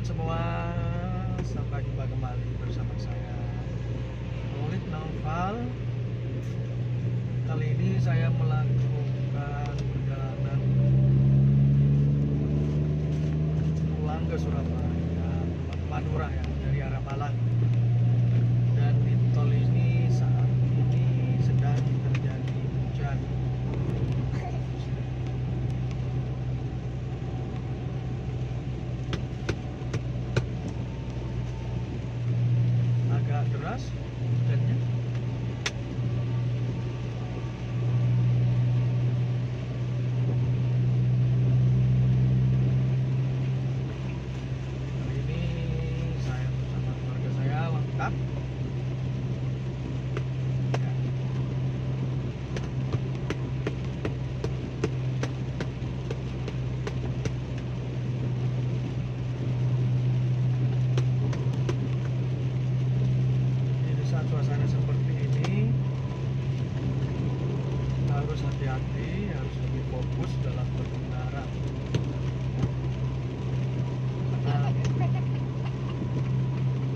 semua, sampai jumpa kembali bersama saya Maulid Naufal. Kali ini saya melakukan perjalanan pulang ke Surabaya, Madura ya, dari arah Malang. Dan di tol ini saat ini sedang terjadi hujan. Agak deras hujannya. Hari ini saya bersama keluarga saya lengkap. Ya. Di saat suasana seperti ini harus hati-hati, harus lebih fokus dalam berkendara. Karena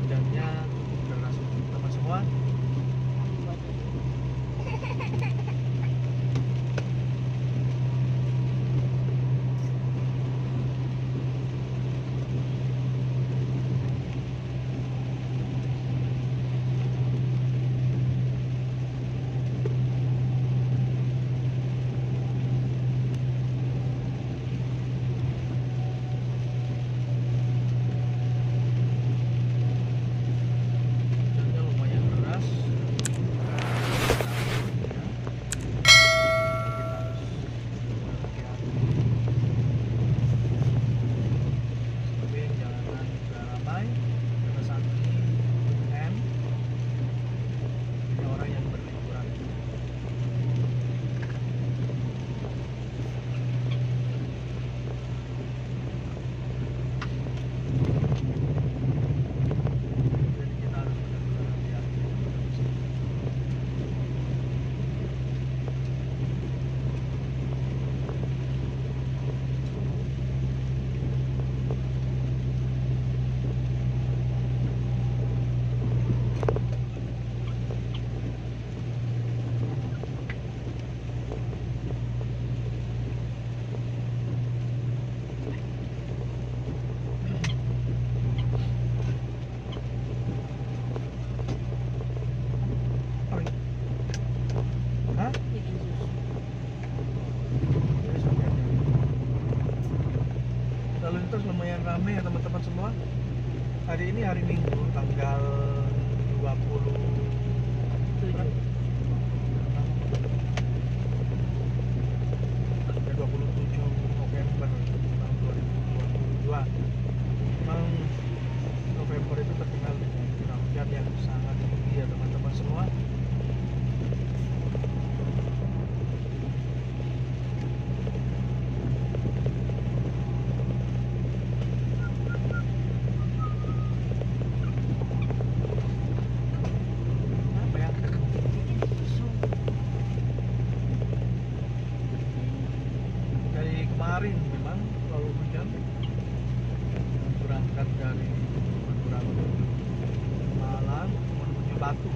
hujannya deras teman semua. Hujannya lumayan deras. Kita harus hati-hati. Tapi jalanan juga ramai karena saat ini weekend. Banyak orang yang berliburan. Jadi kita harus benar-benar hati-hati. Oh, hah? Jadi sebenarnya lalu lintas lumayan ramai ya teman-teman semua. Hari ini hari Minggu tanggal 20 berapa? Ya, 27 November tahun 2022. Memang November itu terkenal dengan curah hujan yang sangat tinggi ya teman-teman semua. Apa ya? Dari kemarin memang selalu hujan. Berangkat dari Madura menuju Malang menuju Batu.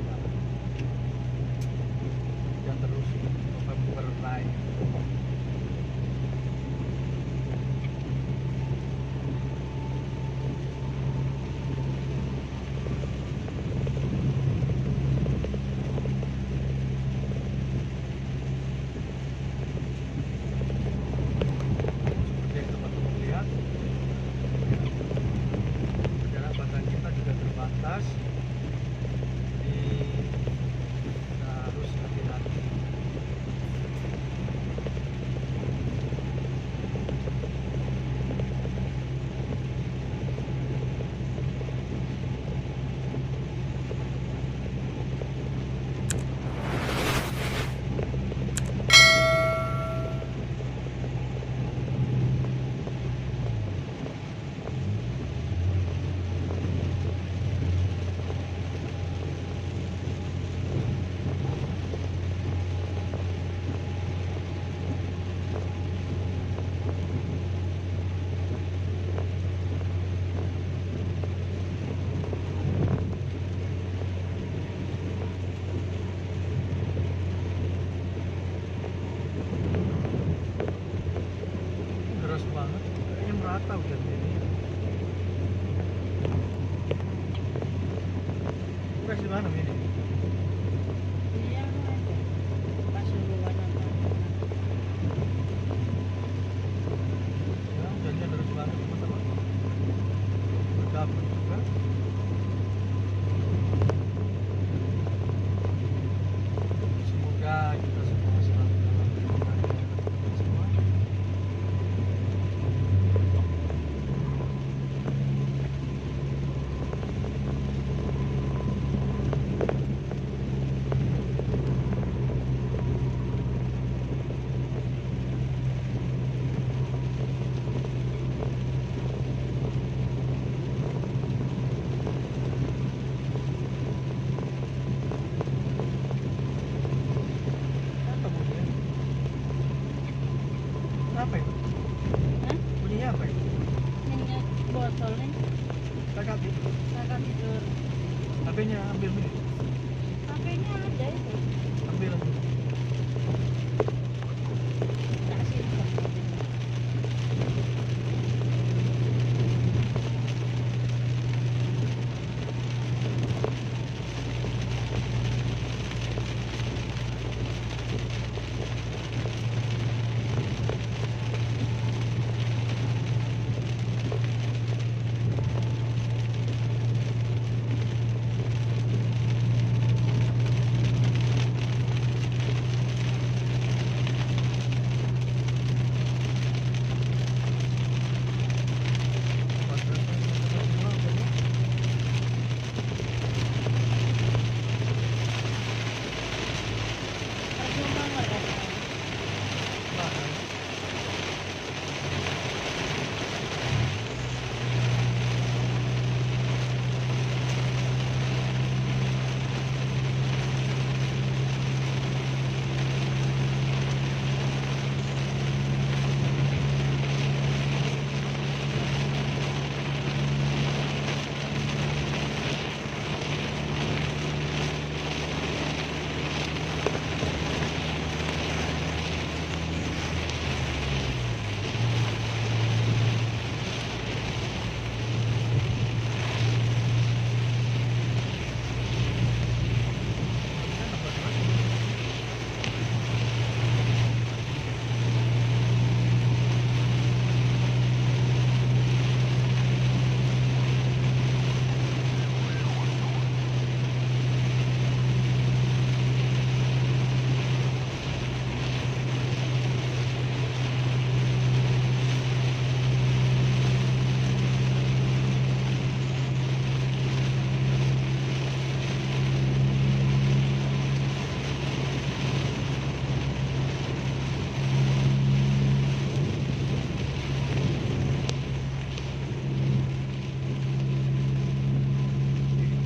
mana ini? Iya, Pasuruan apa? Ya, hujannya deras banget teman-teman. Berdampak juga. Semoga kita semua selalu dalam lindungan Tuhan semua. Apa bunyinya? Apa itu? Hah? Bunyinya apa itu? Minyak botol nih, Kakak itu. kakak tidur. HP-nya ambil dulu. HP-nya ada itu. Ambil. Tak simpan. Percuma nggak ada.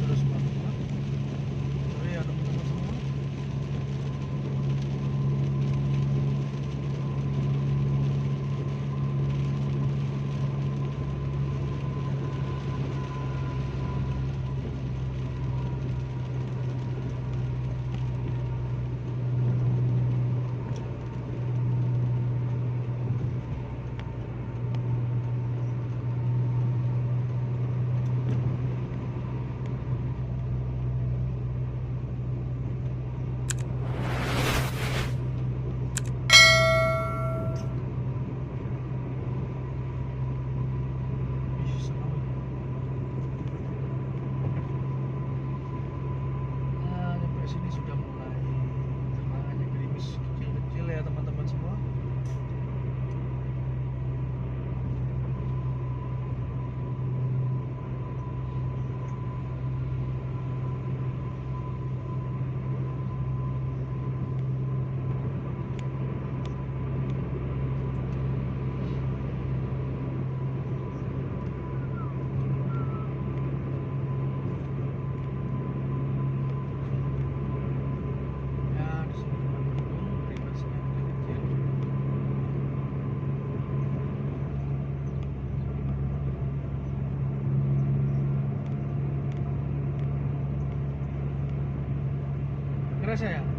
Terus teman-teman. Sorry ya teman-teman semua. Ih, senang. Nah, sampai sini sudah mulai tenang aja, gerimis kecil-kecil ya teman-teman semua. Ya, di sini cuma mendung, gerimisnya kecil-kecil. Kerasa ya?